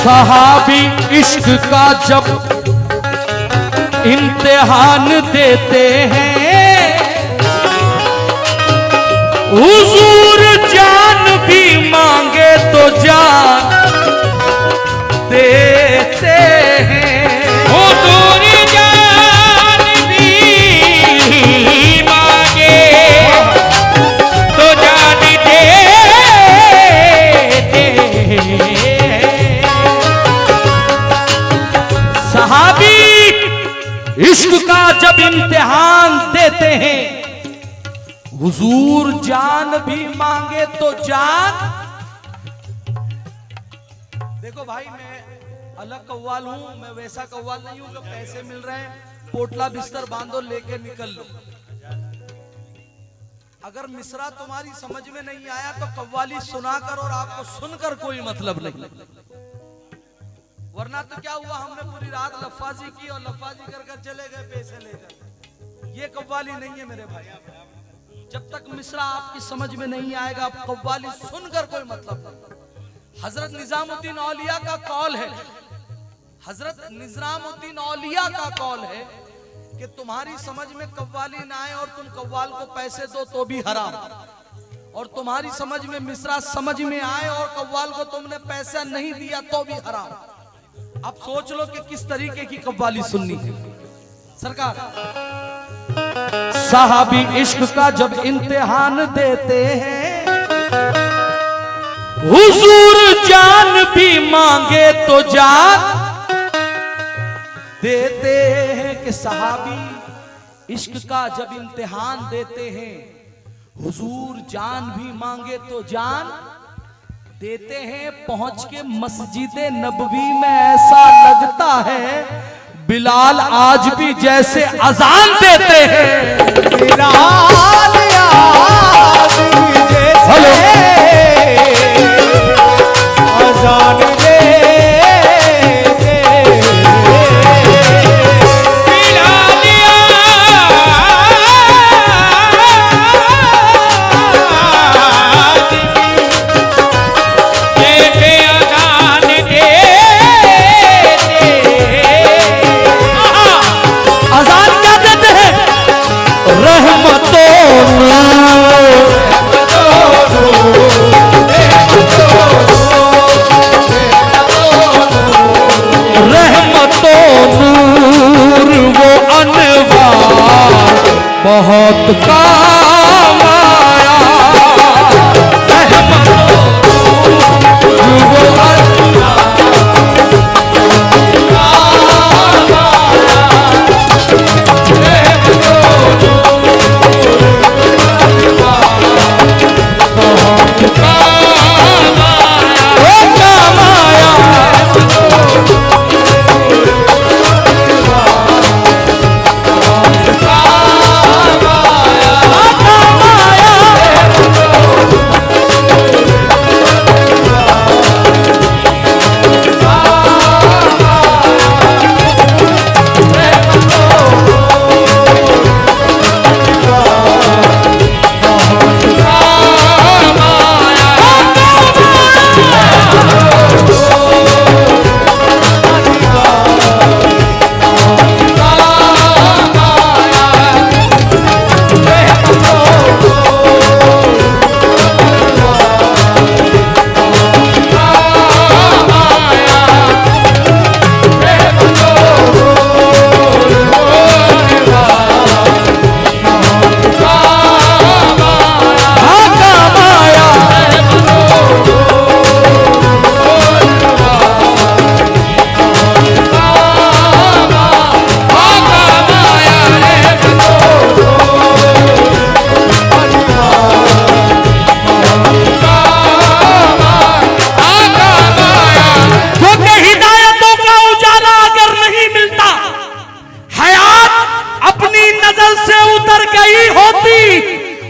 सहाबी इश्क का जब इम्तिहान देते हैं, हुजूर जान भी मांगे तो जान देते हैं। हुजूर जान भी मांगे तो जान देते हैं। सहाबी इश्क का जब इम्तिहान देते हैं, हुजूर जान भी मांगे तो जान। देखो भाई, मैं अलग कव्वाल हूं, मैं वैसा कव्वाल नहीं हूं कि पैसे मिल रहे हैं पोटला बिस्तर बांधो लेके निकल लो। अगर मिसरा तुम्हारी समझ में नहीं आया तो कव्वाली सुनाकर और आपको सुनकर कोई मतलब नहीं, वरना तो क्या हुआ, हमने पूरी रात लफाजी की और लफाजी कर कर चले गए पैसे लेकर। ये कव्वाली नहीं है मेरे भाई। जब तक मिसरा आपकी समझ में नहीं आएगा, आप कव्वाली सुनकर कोई मतलब नहीं। हजरत निजामुद्दीन औलिया का कौल है, हजरत निजामुद्दीन औलिया का कौल है कि तुम्हारी समझ में कव्वाली ना आए और तुम कव्वाल को पैसे दो तो भी हराम, और तुम्हारी समझ में मिसरा समझ में आए और कव्वाल को तुमने पैसा नहीं दिया तो भी हराम। अब सोच लो कि किस तरीके की कव्वाली सुननी है। सरकार, साहबी इश्क का जब इम्तिहान देते हैं, हुजूर जान भी मांगे तो जान देते हैं। कि सहाबी इश्क का जब इम्तिहान देते हैं, हुजूर जान भी मांगे तो जान देते हैं। पहुंच के मस्जिद नबवी में ऐसा लगता है बिलाल आज भी जैसे अजान देते हैं। बिलाल आज भी जैसे अजान देते बहुत काम आया।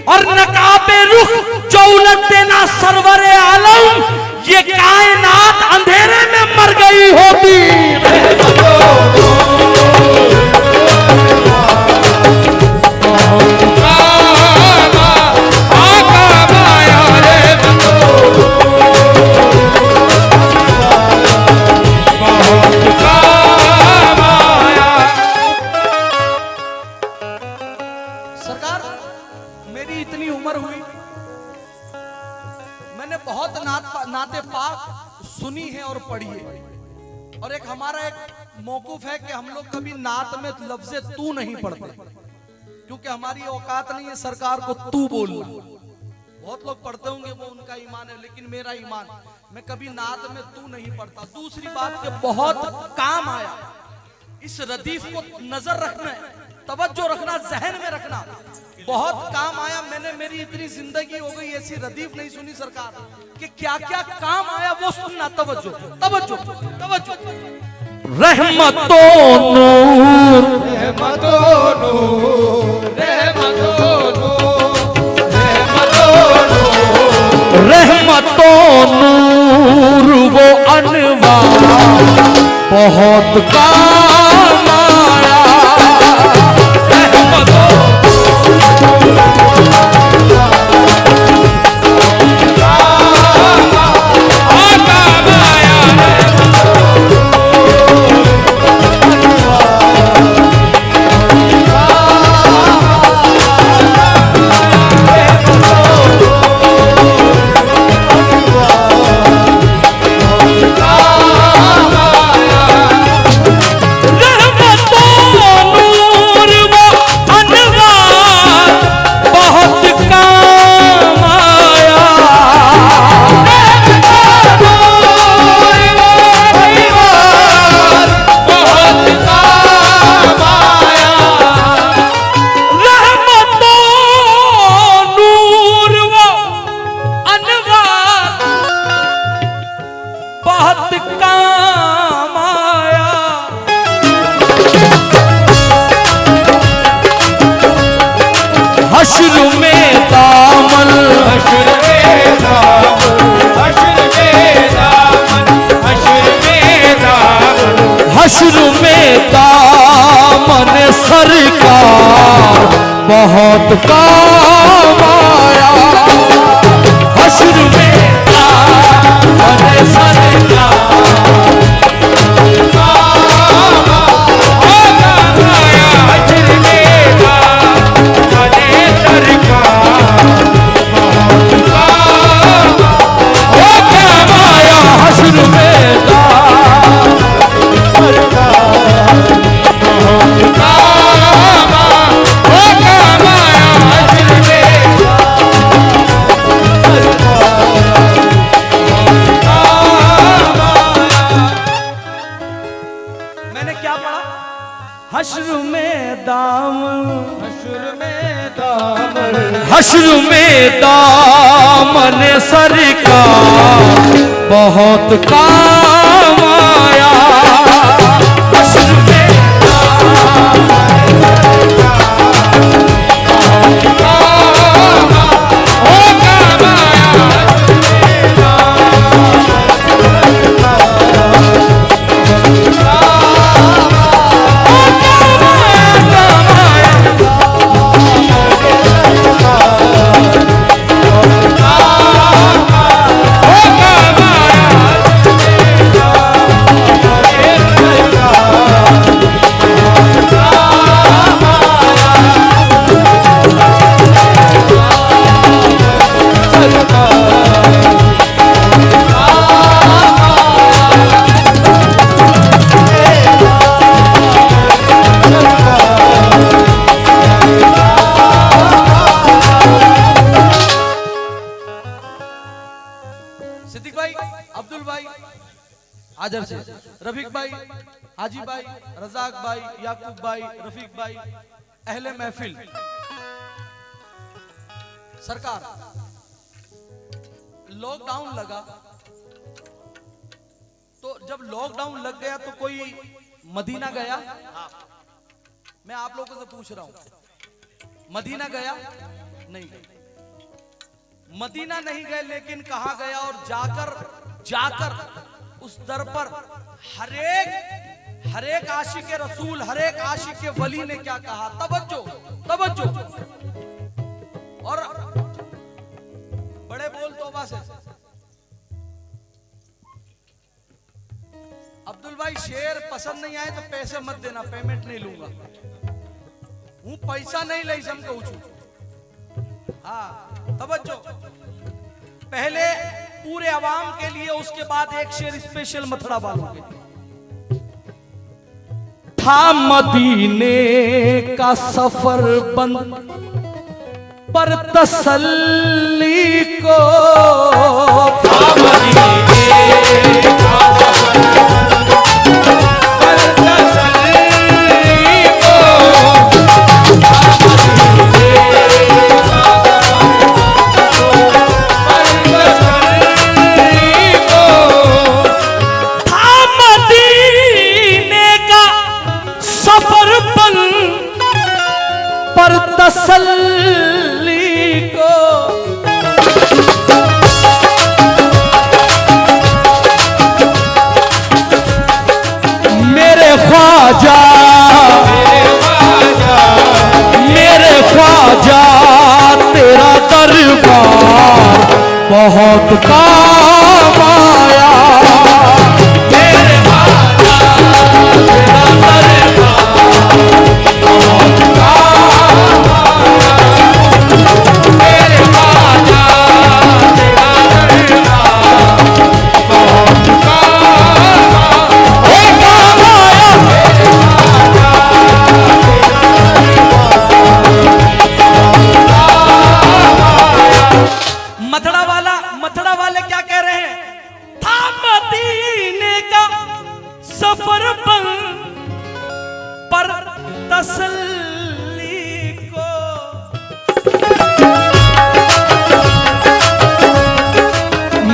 और नकाबे रुख जो उलट देना सरवरे आलम, ये कायनात अंधेरे में मर गई होती। सुनी है और पढ़ी है। और एक हमारा एक मौकूफ है कि हम लोग कभी नात में लफ्ज़े तू नहीं पढ़ते, क्योंकि हमारी औकात नहीं है सरकार को तू बोलना। बहुत लोग पढ़ते होंगे, वो उनका ईमान है, लेकिन मेरा ईमान, मैं कभी नात में तू नहीं पढ़ता। दूसरी बात के बहुत काम आया, इस रदीफ को नजर रखना है, तवज्जो रखना, जहन में रखना, बहुत काम आया। मैंने मेरी इतनी जिंदगी हो गई ऐसी रदीफ नहीं सुनी सरकार कि क्या क्या काम आया वो सुनना। तवज्जो तवज्जो तवज्जो। रहमतो नूर रहमतो नूर रहमतो नूर रहमतो नूर रहमतो नूर वो अनवार बहुत काम आया। रहमतो हश्र में दामन हश्र में दामन हश्र में दामन हश्र में दामन हश्र में दामन सरकार बहुत काम आया। हश्र में दामन सरकार हश्र में दामन हश्र में दामन हश्र में दामन सरकार बहुत काम आया। हश्र में सिद्दीक भाई, अब्दुल भाई, आजर से रफीक भाई, हाजी भाई, रजाक भाई, याकूब भाई, रफीक भाई, अहले महफिल, सरकार लॉकडाउन लगा तो जब लॉकडाउन लग गया तो कोई मदीना गया? मैं आप लोगों से पूछ रहा हूं, मदीना गया? नहीं गया। मदीना नहीं गए, लेकिन कहां गया? और जाकर उस दर पर हर एक आशिक रसूल, हर एक आशिक के वली ने क्या कहा? तवज्जो तवज्जो। और बड़े बोल तौबा से, अब्दुल भाई शेर पसंद नहीं आए तो पैसे मत देना, पेमेंट नहीं लूंगा, हूं पैसा नहीं लाई समझो। हाँ तवज्जो। पहले पूरे आवाम के लिए, उसके बाद एक शेर स्पेशल मथुरा वालों के लिए। था मदीने का सफर बंद पर तसल्ली को, था मदीने का तसल्ली को, मेरे ख्वाजा तेरा दरबार बहुत काम आया, मेरे ख्वाजा तेरा दरबार बहुत काम मथुरा वाले क्या कह रहे हैं? था मदीने का सफर पर तसल्ली को,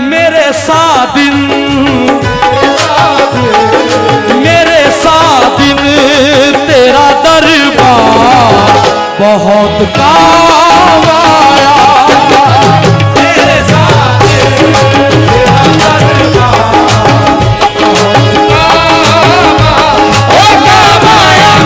मेरे सादिन तेरा दरबार बहुत काम आया, मेरे सादिन तेरा दरबार बहुत काम आया,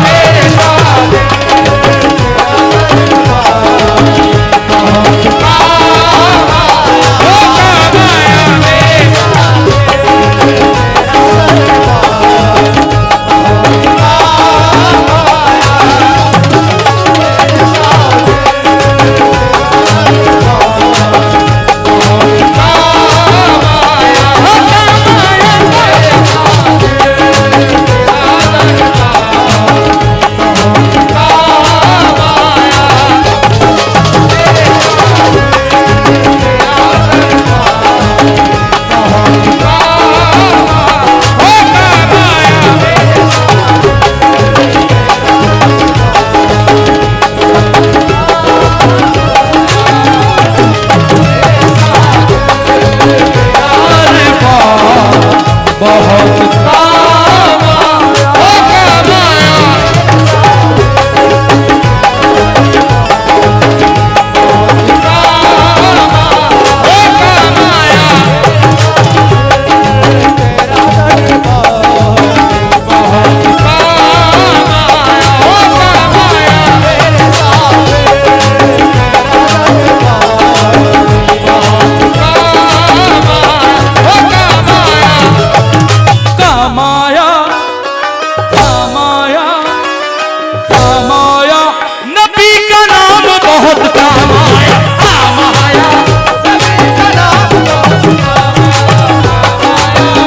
मेरे सादिन बहुत काम आया,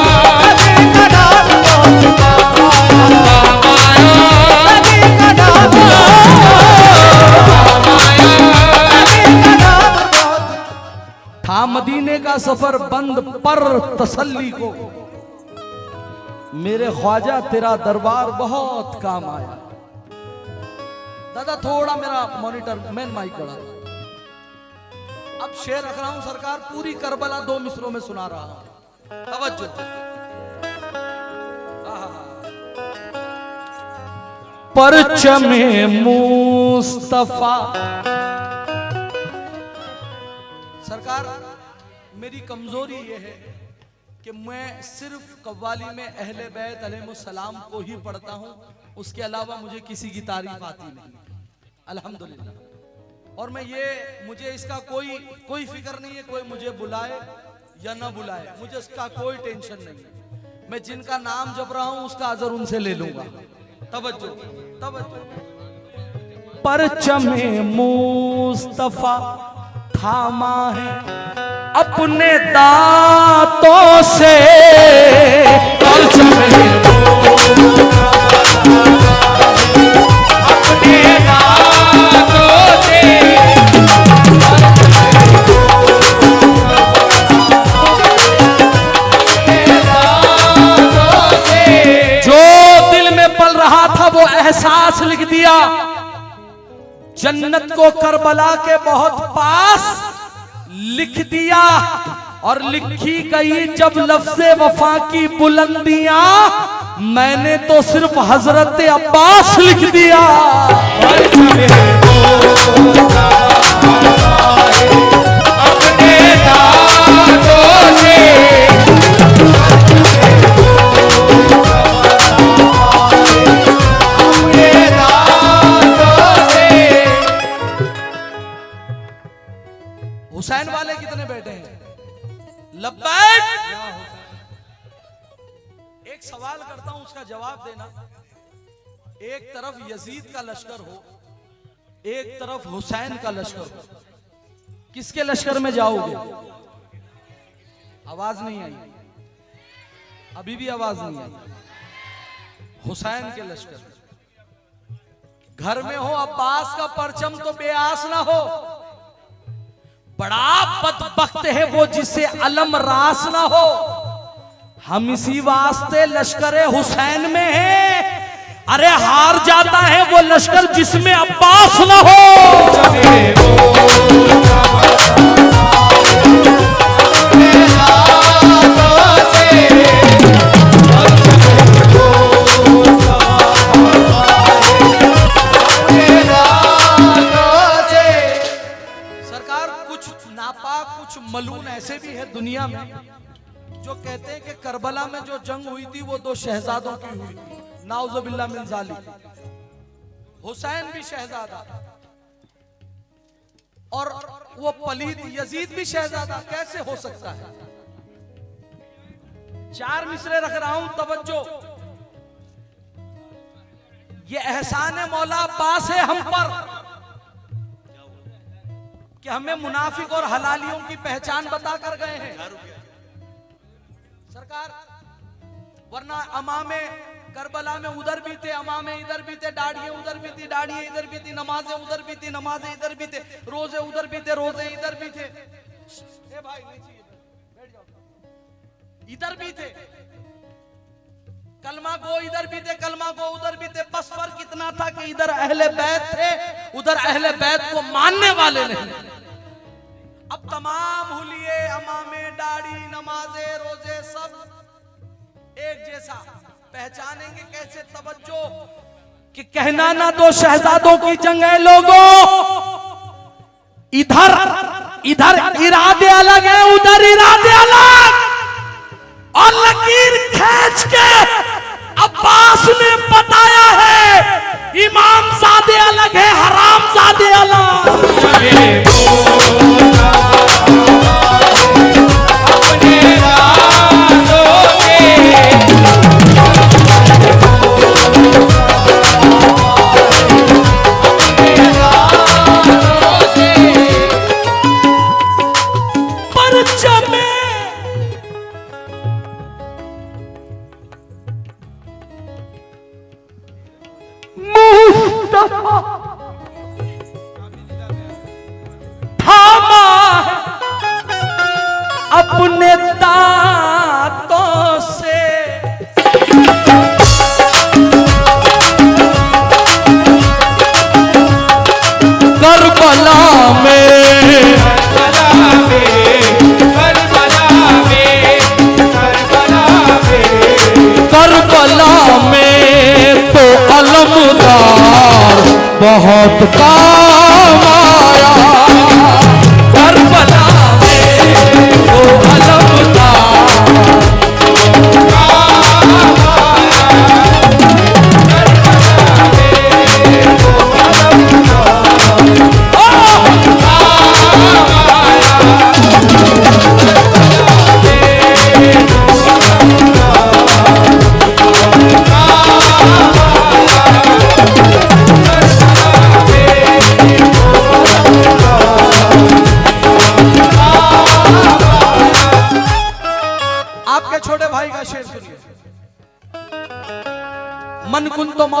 मेरे मदीने का सफर बंद पर तसल्ली को, मेरे ख्वाजा तेरा दरबार बहुत काम आया। दादा थोड़ा मेरा मॉनिटर मेन माइक बढ़ा। अब शेर रख रहा हूं सरकार, पूरी करबला 2 मिसरों में सुना रहा हूं, तवज्जो। परचमे मुस्तफा, सरकार मेरी कमजोरी यह है कि मैं सिर्फ कव्वाली में अहले बैत अलैहिस्सलाम को ही पढ़ता हूं, उसके अलावा मुझे किसी की तारीफ आती नहीं, अल्हम्दुलिल्लाह। और मैं मुझे इसका कोई फिक्र नहीं है, कोई मुझे बुलाए या ना बुलाए, मुझे इसका कोई टेंशन नहीं है। मैं जिनका नाम जप रहा हूं उसका अजर उनसे ले लूंगा। तवज्जो तवज्जो। परचमे मुस्तफा थामा है अपने दांतों से परचम अपने दांतों से जो दिल में पल रहा था वो एहसास लिख दिया। जन्नत को करबला के बहुत पास लिख दिया और लिखी गई जब लफ्ज़े वफा की बुलंदियां, मैंने तो सिर्फ हजरत अब्बास लिख दिया। अपने दांतों से हुसैन वाले कितने बैठे हैं? लब्बैक। एक सवाल करता हूं, उसका जवाब देना। एक तरफ यजीद का लश्कर हो, एक तरफ हुसैन का लश्कर हो, किसके लश्कर में जाओगे? आवाज नहीं आई, अभी भी आवाज नहीं आई। हुसैन के लश्कर। घर में हो अब्बास का परचम तो बेआस ना हो। बड़ा बदबख्त है वो जिसे अलम रास ना हो। हम इसी वास्ते लश्कर हुसैन में हैं। अरे हार जाता है वो लश्कर जिसमें अब्बास ना हो। मलून ऐसे भी है दुनिया में जो कहते हैं कि करबला में जो जंग हुई थी वो दो शहजादों की हुई थी, नाउज़ुबिल्लाह मिन ज़ालिक। हुसैन भी शहजादा और वो पलीद यजीद भी शहजादा, कैसे हो सकता है? 4 मिसरे रख रहा हूं, तवज्जो। ये एहसान है मौला अब्बास है हम पर कि हमें मुनाफिक और हलालियों की पहचान बता कर गए हैं सरकार। वरना अमामे करबला में उधर भी थे, अमामे इधर भी थे, दाढ़ियां उधर भी थी, दाढ़ियां इधर भी थी, नमाजें उधर भी थी, नमाजें इधर भी थे, रोजे उधर भी थे, रोजे इधर भी थे। ए भाई बैठ जाओ। इधर भी थे, कलमा गो इधर भी थे, कलमा गो उधर भी थे। बस फर्क इतना था कि इधर अहले बैत थे, उधर अहले बैत को मानने वाले नहीं। अब तमाम हुलिये, अमामे, दाढ़ी, नमाजे, रोजे सब एक जैसा पहचानेंगे कैसे? तवज्जो कि कहना ना दो शहजादों की जंग है लोगों। इधर इधर इरादे अलग है, उधर इरादे अलग। और लकीर खींच के अब्बास ने बताया है इमाम ज़ादे अलग है, हराम ज़ादे अलग। थामा अपने दांतों से करबला में तो अलमदार बहुत काम आया। करबला में तो अलमदार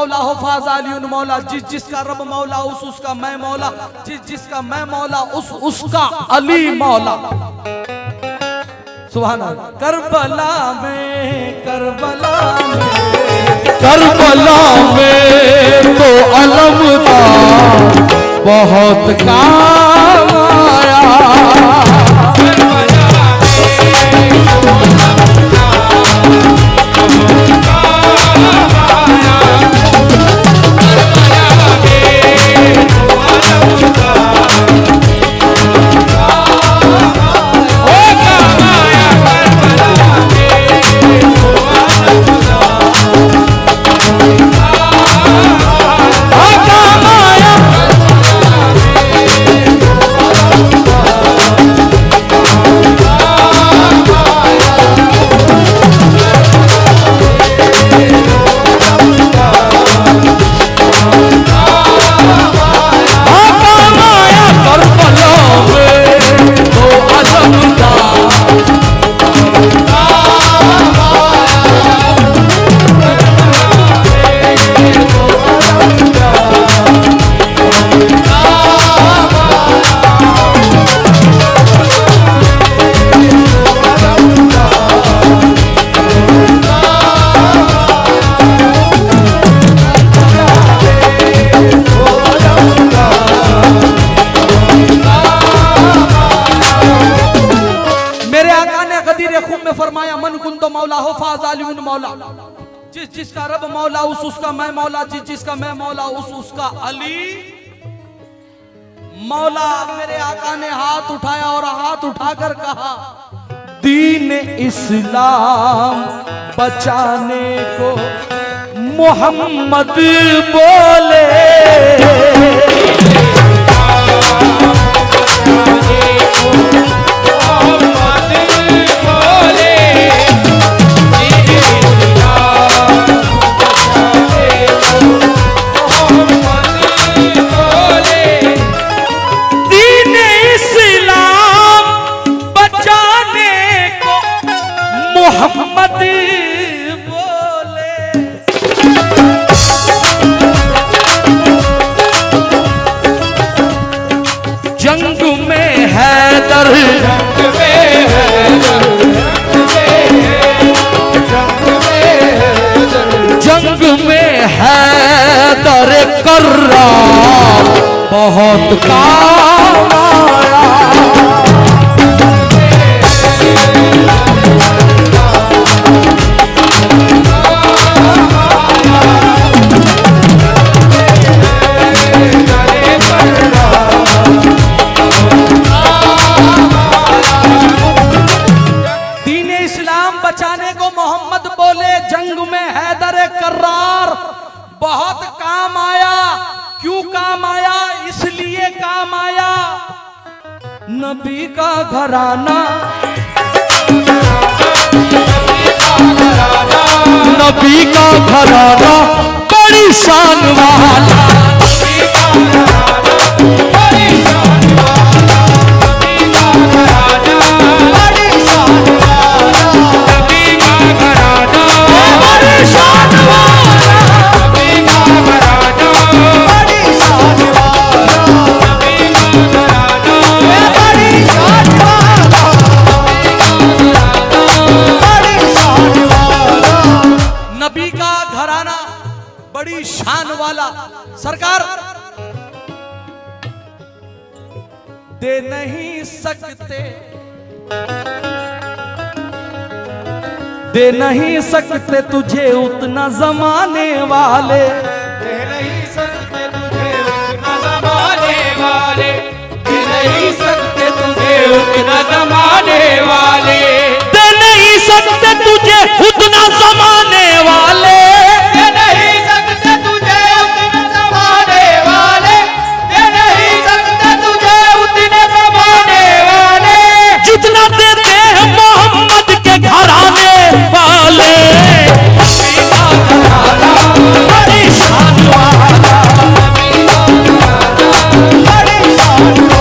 मौला हो फाज़ अलीउन मौला, जिस जिसका रब मौला उस उसका मैं मौला, जिस जिसका मैं मौला उस उसका अली मौला। सुभान अल्लाह। करबला में तो अलमदार बहुत काम आया। फरमाया मन कुन तो मौला हो फाज़ अलीउन मौला, जिस जिसका रब मौला उस उसका मैं मौला, जिस जिसका मैं मौला उस उसका अली मौला। मेरे आका ने हाथ उठाया और हाथ उठाकर कहा दीन इस्लाम बचाने को मोहम्मद बोले। मोहम्मद बोले। जंग में हैदर, जंग में हैदर कर्रार बहुत काम आया। बचाने को मोहम्मद बोले, जंग में हैदर कर्रार बहुत काम आया। क्यों काम आया? इसलिए काम आया नबी का घराना, नबी का घराना बड़ी शान वाला। नबी का घराना बड़ी शान वाला। सरकार दे नहीं सकते, दे नहीं सकते तुझे उतना जमाने वाले, दे नहीं सकते तुझे उतना जमाने वाले, दे नहीं सकते तुझे उतना जमाने वाले, दे नहीं सकते तुझे उतना जमाने वाले, दे नहीं सकते तुझे उतना जमाने वाले, दे नहीं सकते तुझे उतने जमाने वाले, जितना देते हैं मोहम्मद के घराने वाले। बड़ी शान वाला, बड़ी शान वाला, बड़ी शान वाला।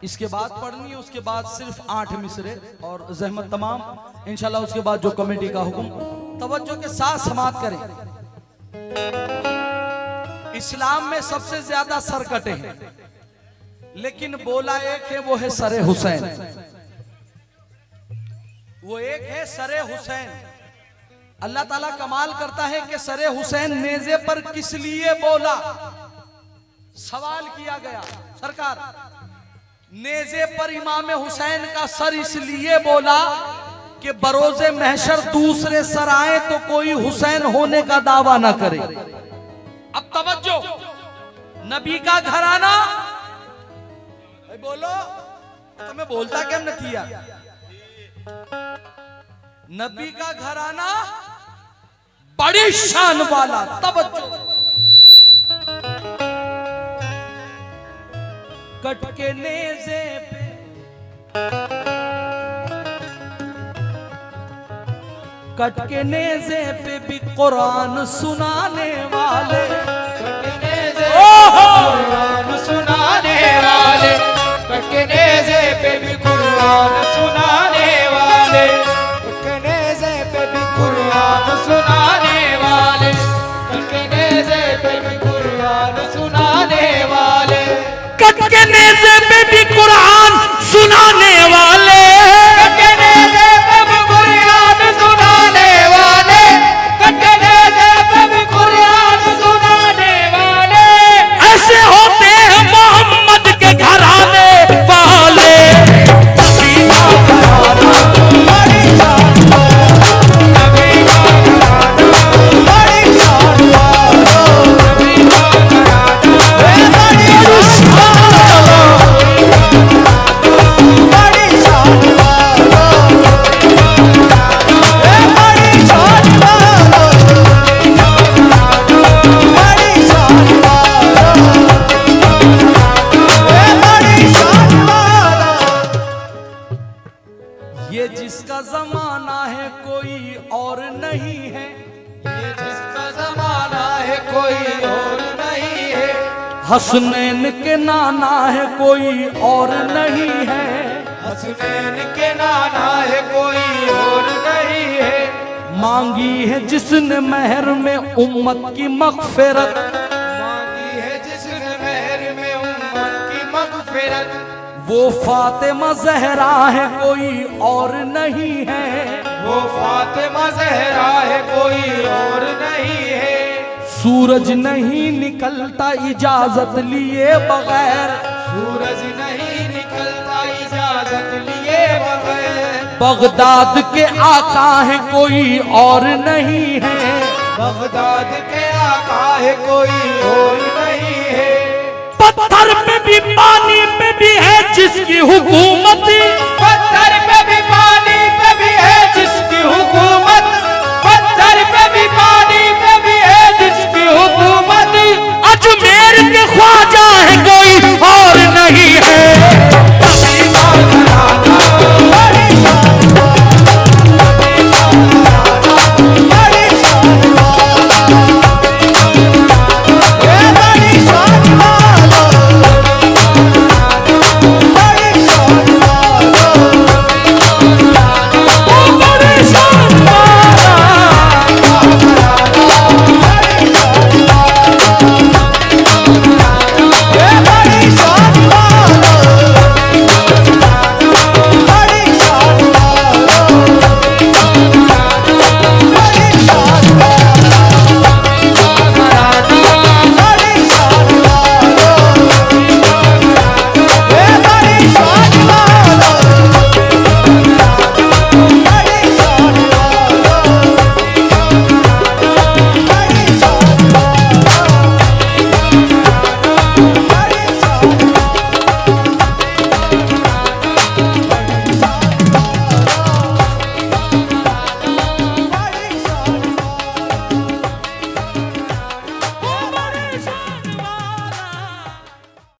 इसके बाद पढ़नी है, उसके बाद सिर्फ 8 मिसरे और जहमत तमाम, इंशाल्लाह उसके बाद जो कमेटी का हुक्म। तवज्जो के साथ समाप्त करें। इस्लाम में सबसे ज्यादा सर कटे हैं, लेकिन बोला एक है, वो है सरे हुसैन। वो एक है सरे हुसैन। अल्लाह ताला कमाल करता है कि सरे हुसैन नेज़े पर किस लिए बोला। सवाल किया गया, सरकार नेज़े पर इमाम हुसैन का सर इसलिए बोला कि बरोज़े महशर दूसरे सर आए तो कोई हुसैन होने का दावा ना करे। अब तवज्जो, नबी का घराना, बोलो तो मैं बोलता क्या नहीं किया। नबी का घराना बड़ी शान वाला। तवज्जो, कट के नेज़े पे कट के नेज़े पे भी कुरान सुनाने वाले, कट के नेज़े पे कुरान सुनाने वाले, कट के नेज़े पे भी कुरान सुनाने वाले, कट के नेज़े पे भी कुरान सुनाने वाले, कट के नेज़े पे भी कुरान सुनाने वाले, कट के नेज़े पे भी कुरान सुनाने वाले, कट के नेज़े पे भी कुरान सुनाने वाले, कट के नेज़े पे भी कुरान सुनाने वाले। ऐसे होते हैं मोहम्मद के घराने वाले। ये जिसका जमाना है कोई और नहीं है, ये जिसका जमाना है कोई और नहीं है, हसनैन के नाना है कोई और नहीं है, हसनैन के नाना है कोई और नहीं है। मांगी है जिसने महर में उम्मत की मगफिरत, मांगी है जिसने महर में उम्मत की मगफिरत, वो फातिमा ज़हरा है कोई और नहीं है, वो फातिमा ज़हरा है कोई और नहीं है। सूरज नहीं निकलता इजाजत लिए बगैर, सूरज नहीं निकलता इजाजत लिए बगैर, बगदाद के आका है कोई और नहीं है, बगदाद के आका है कोई और नहीं है। पत्थर पे भी पानी पे भी है जिसकी हुकूमत,